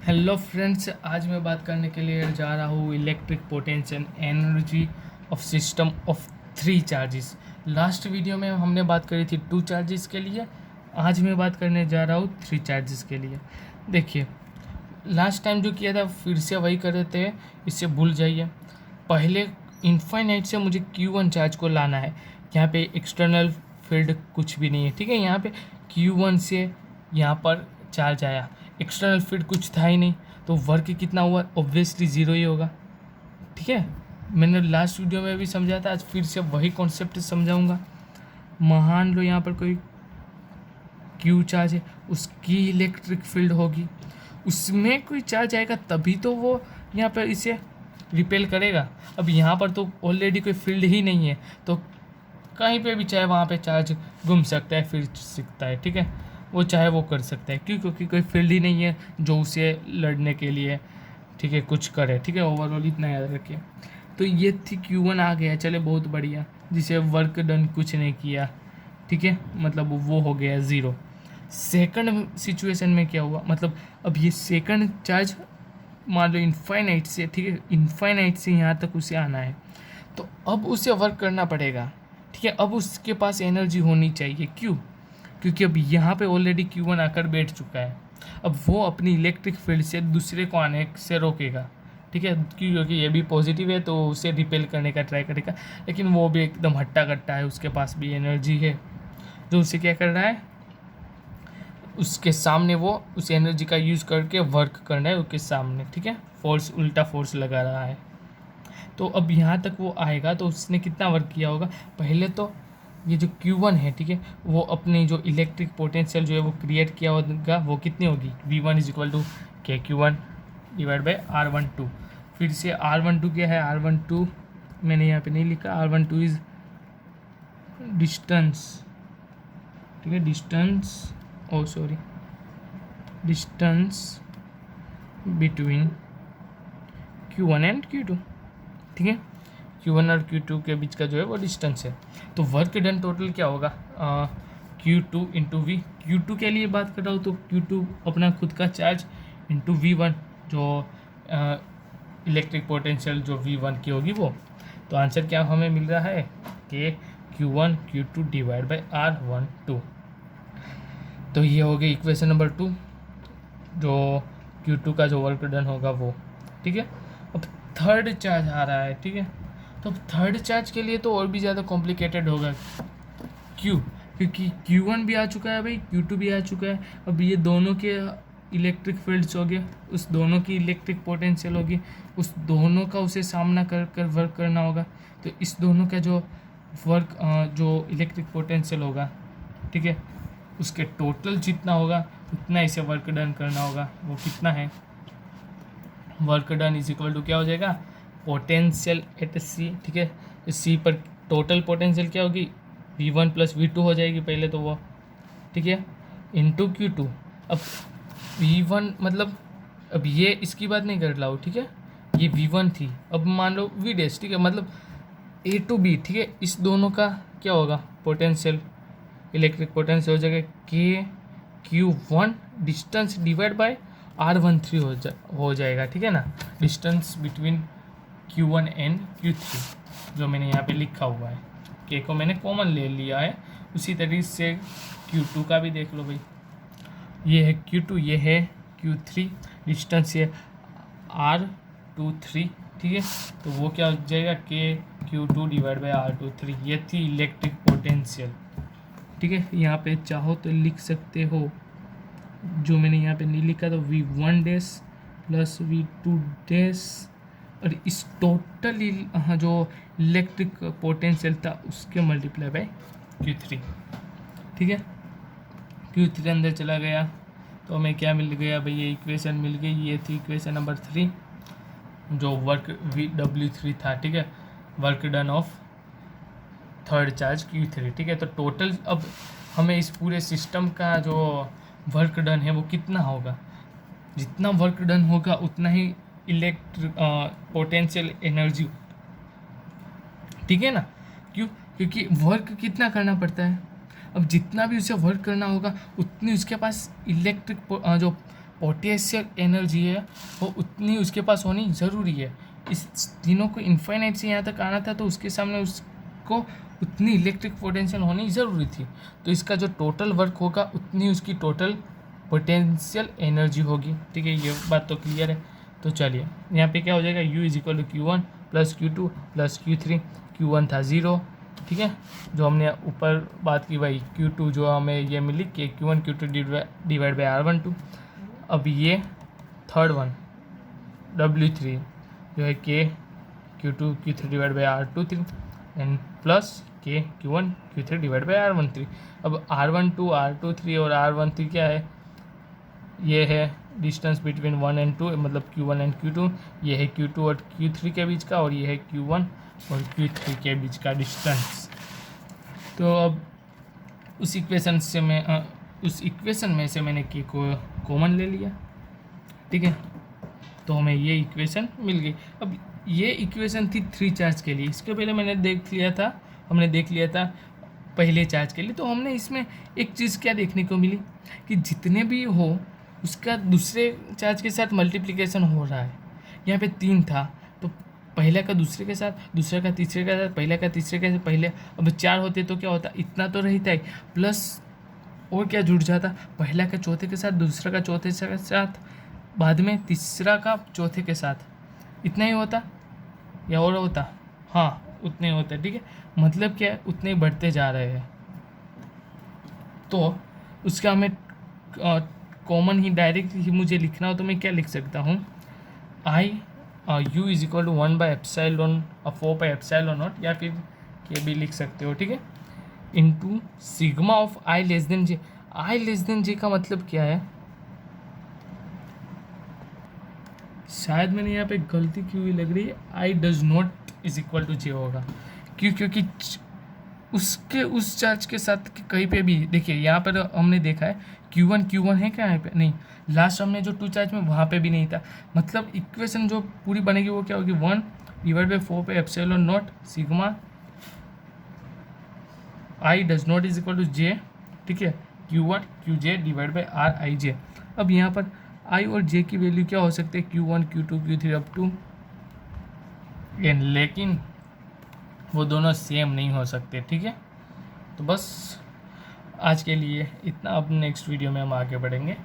Hello friends, आज मैं बात करने के लिए जा रहा हूँ electric potential energy of system of three charges. Last video में हमने बात करी थी टू चार्जेस के लिए। आज मैं बात करने जा रहा हूँ थ्री चार्जेस के लिए। देखिए, लास्ट टाइम जो किया था फिर से वही कर देते हैं, इससे भूल जाइए। पहले इनफाइनाइट से मुझे Q1 चार्ज को लाना है। यहाँ पे एक्सटर्नल फील्ड कुछ भी नहीं है, ठीक है। यहाँ पे Q1 से यहाँ पर चार्ज आया, एक्सटर्नल फील्ड कुछ था ही नहीं, तो वर्क कितना हुआ? ऑब्वियसली ज़ीरो ही होगा, ठीक है। मैंने लास्ट वीडियो में भी समझाया था, आज फिर से वही कॉन्सेप्ट समझाऊंगा। मान लो यहाँ पर कोई Q चार्ज है, उसकी इलेक्ट्रिक फील्ड होगी, उसमें कोई चार्ज आएगा तभी तो वो यहाँ पर इसे रिपेल करेगा। अब यहाँ पर तो ऑलरेडी कोई फील्ड ही नहीं है, तो कहीं पे भी चाहे वहाँ पे चार्ज घूम सकता है, फिर सकता है, ठीक है। वो चाहे वो कर सकता है, क्यों? क्योंकि कोई फील्ड ही नहीं है जो उसे लड़ने के लिए, ठीक है, कुछ करे, ठीक है। ओवरऑल इतना याद रखिए। तो ये थी Q1 आ गया, चले बहुत बढ़िया, जिसे वर्क डन कुछ नहीं किया, ठीक है, मतलब वो हो गया ज़ीरो। सेकंड सिचुएशन में क्या हुआ, मतलब अब ये सेकंड चार्ज मान लो इनफाइनाइट से, ठीक है, इनफाइनाइट से यहाँ तक उसे आना है, तो अब उसे वर्क करना पड़ेगा, ठीक है। अब उसके पास एनर्जी होनी चाहिए, क्यों? क्योंकि अब यहाँ पे ऑलरेडी Q1 आकर बैठ चुका है। अब वो अपनी इलेक्ट्रिक फील्ड से दूसरे को आने से रोकेगा, ठीक है, क्योंकि ये भी पॉजिटिव है तो उसे रिपेल करने का ट्राई करेगा, लेकिन वो भी एकदम हट्टा कट्टा है, उसके पास भी एनर्जी है जो उसे क्या कर रहा है, उसके सामने वो उस एनर्जी का यूज़ करके वर्क करना है उसके सामने, ठीक है, फोर्स, उल्टा फोर्स लगा रहा है। तो अब यहाँ तक वो आएगा तो उसने कितना वर्क किया होगा? पहले तो ये जो Q1 है, ठीक है, वो अपनी जो इलेक्ट्रिक पोटेंशियल जो है वो क्रिएट किया होगा, वो कितनी होगी? V1 is equal to KQ1 divide by R12। फिर से R12 क्या है? R12 मैंने यहाँ पे नहीं लिखा, R12 इज डिस्टेंस, ठीक है, distance, oh sorry, distance between Q1 and Q2, ठीक है। Q1 और Q2 के बीच का जो है वो डिस्टेंस है। तो वर्क डन टोटल क्या होगा? Q2 into V। Q2 के लिए बात कर रहा हूँ तो Q2 अपना खुद का चार्ज इंटू V1, जो इलेक्ट्रिक पोटेंशियल जो V1 की होगी वो। तो आंसर क्या हमें मिल रहा है कि Q1 Q2 divide by R12। तो ये हो गई इक्वेशन नंबर 2, जो Q2 का जो वर्क डन होगा वो, ठीक है। अब थर्ड चार्ज आ रहा है, ठीक है। तो अब थर्ड चार्ज के लिए तो और भी ज़्यादा कॉम्प्लिकेटेड होगा, क्यों? क्योंकि Q1 भी आ चुका है भाई, Q2 भी आ चुका है। अब ये दोनों के इलेक्ट्रिक फील्ड्स हो गए, उस दोनों की इलेक्ट्रिक पोटेंशियल होगी, उस दोनों का उसे सामना कर कर वर्क करना होगा। तो इस दोनों का जो वर्क, जो इलेक्ट्रिक पोटेंशियल होगा, ठीक है, उसके टोटल जितना होगा उतना इसे वर्क डन करना होगा। वो कितना है? Work done is equal to क्या हो जाएगा? पोटेंशियल एट सी, ठीक है। सी पर टोटल पोटेंशियल क्या होगी? V1 प्लस V2 हो जाएगी पहले तो वो, ठीक है, इंटू Q2। अब V1 मतलब, अब ये इसकी बात नहीं कर रहा हूँ, ठीक है, ये V1 थी, अब मान लो V डैश, ठीक है, मतलब A टू B, ठीक है, इस दोनों का क्या होगा? पोटेंशियल, इलेक्ट्रिक पोटेंशियल हो जाएगा KQ1 distance divide by R13 हो जाएगा, ठीक है ना, distance between Q1 and Q3 जो मैंने यहाँ पे लिखा हुआ है। K को मैंने कॉमन ले लिया है, उसी तरीके से Q2 का भी देख लो भाई, ये है Q2, ये है Q3, डिस्टेंस ये R23, ठीक है। तो वो क्या हो जाएगा? KQ2 divide by R23। ये थी इलेक्ट्रिक पोटेंशियल, ठीक है। यहाँ पे चाहो तो लिख सकते हो, जो मैंने यहाँ पे नहीं लिखा, तो V1 dash plus V2 dash, और इस टोटल जो इलेक्ट्रिक पोटेंशियल था उसके मल्टीप्लाई बाय Q3, ठीक है। Q3 अंदर चला गया तो हमें क्या मिल गया भाई? ये इक्वेशन मिल गई, ये थी इक्वेशन नंबर 3, जो वर्क W3 था, ठीक है, work done of third charge Q3, ठीक है। तो टोटल अब हमें इस पूरे सिस्टम का जो वर्क डन है वो कितना होगा? जितना वर्क डन होगा उतना ही इलेक्ट्रिक पोटेंशियल एनर्जी, ठीक है ना। क्यों? क्योंकि वर्क कितना करना पड़ता है, अब जितना भी उसे वर्क करना होगा उतनी उसके पास इलेक्ट्रिक जो पोटेंशियल एनर्जी है वो उतनी उसके पास होनी ज़रूरी है। इस तीनों को इन्फाइनाइट से यहाँ तक आना था, तो उसके सामने उसको उतनी इलेक्ट्रिक पोटेंशियल होनी ज़रूरी थी। तो इसका जो टोटल वर्क होगा उतनी उसकी टोटल पोटेंशियल एनर्जी होगी। ठीक है, ये बात तो क्लियर है। तो चलिए यहाँ पे क्या हो जाएगा, U is equal to Q1 plus Q2 plus Q3। Q1 था 0, ठीक है, जो हमने ऊपर बात की वही। Q2 जो हमें ये मिली कि Q1 Q2 divide by R12। अब ये थर्ड वन W3 जो है K Q2 Q3 divide by R23 and plus K Q1 Q3 divide by R13। अब R12 R23 और R13 क्या है, ये है डिस्टेंस बिटवीन 1 एंड 2, मतलब Q1 एंड Q2। ये है Q2 और Q3 के बीच का, और ये है Q1 और Q3 के बीच का डिस्टेंस। तो अब उस इक्वेशन में से मैंने K को कॉमन ले लिया। ठीक है, तो हमें ये इक्वेशन मिल गई। अब ये इक्वेशन थी 3 चार्ज के लिए। इसके पहले हमने देख लिया था पहले चार्ज के लिए। तो हमने इसमें एक चीज़ क्या देखने को मिली कि जितने भी हो उसका दूसरे चार्ज के साथ मल्टीप्लिकेशन हो रहा है। यहाँ पे 3 था, तो पहले का दूसरे के साथ, दूसरे का तीसरे के साथ, पहले का तीसरे के साथ, पहले। अब 4 होते तो क्या होता, इतना तो रहता है, प्लस और क्या जुड़ जाता, पहला का चौथे के साथ, दूसरा का चौथे के साथ, बाद में तीसरा का चौथे के साथ। इतना ही होता या और होता? हाँ, उतने ही होता। ठीक है, मतलब क्या है, उतने ही बढ़ते जा रहे हैं। तो उसका हमें कॉमन ही डायरेक्ट ही मुझे लिखना हो तो मैं क्या लिख सकता हूँ, U इज इक्वल टू 1/4 या फिर ये भी लिख सकते हो। ठीक है, into sigma of I less than J. I less than J का मतलब क्या है, शायद मैंने यहाँ पे गलती की हुई लग रही है। I does not is equal to J होगा। क्योंकि उसके उस चार्ज के साथ कहीं पे भी देखिए, यहाँ पर हमने देखा है Q1 है क्या यहाँ पे, नहीं। लास्ट हमने जो 2 चार्ज में वहाँ पे भी नहीं था। मतलब इक्वेशन जो पूरी बनेगी वो क्या होगी, 1/4 sigma I does not is equal to J. ठीक है, Q1 QJ divide by RIJ। अब यहाँ पर I और J की वैल्यू क्या हो सकती है, Q1 Q2 Q3 up to n, लेकिन वो दोनों सेम नहीं हो सकते। ठीक है, तो बस आज के लिए इतना। अब नेक्स्ट वीडियो में हम आगे बढ़ेंगे।